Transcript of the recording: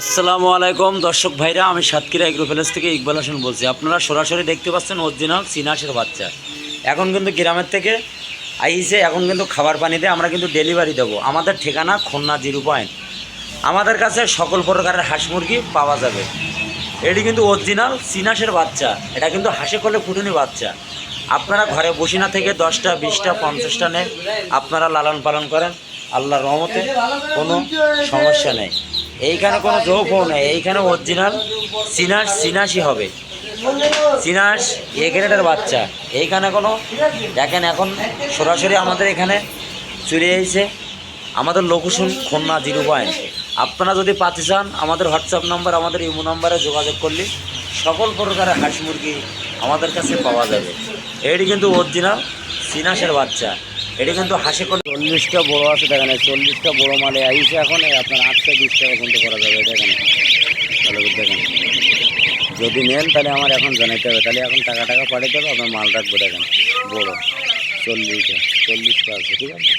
আসসালামু আলাইকুম দর্শক ভাইরা, আমি সাতক্ষীরা এগ্রো প্যালেস থেকে ইকবাল হাসান বলছি। আপনারা সরাসরি দেখতে পাচ্ছেন অরিজিনাল চীনাশের বাচ্চা। এখন কিন্তু গ্রামের থেকে আইসে, এখন কিন্তু খাবার পানি দিয়ে আমরা কিন্তু ডেলিভারি দেবো। আমাদের ঠিকানা খুলনা 0 আমাদের কাছে সকল প্রকারের হাঁস মুরগি পাওয়া যাবে। এটি কিন্তু অরিজিনাল চীনাশের বাচ্চা, এটা কিন্তু হাঁসে করলে ফুটুনি বাচ্চা। আপনারা ঘরে বসে না থেকে 10টা 20টা 50টা নেয় আপনারা লালন পালন করেন, আল্লাহর রহমতে কোনো সমস্যা নেই। এইখানে কোনো জোফও নেই, এইখানে অরিজিনাল চীনাশই হবে, চীনাশ এ গ্রেডের বাচ্চা। এইখানে কোনো দেখেন, এখন সরাসরি আমাদের এখানে চলে এসেছে। আমাদের লোকেশন খুলনা 0 আপনারা যদি পাতে চান আমাদের হোয়াটসঅ্যাপ নাম্বার, আমাদের ইমো নাম্বারে যোগাযোগ করলে সকল প্রকারের হাঁস মুরগি আমাদের কাছে পাওয়া যাবে। এটি কিন্তু অরিজিনাল চীনাশের বাচ্চা। এটি কিন্তু হাঁসে করে 40টা বড়ো আছে, দেখেন 40টা বড়ো মালে আইসে। এখন আপনার 820 টাকা পর্যন্ত করা যাবে। দেখেন ভালো করে দেখেন, যদি নেন তাহলে আমার এখন জানাইতে হবে, তাহলে এখন টাকা পাঠিয়ে দেবে, আপনার মাল রাখবো। দেখেন বড়ো 40টা আছে, ঠিক আছে।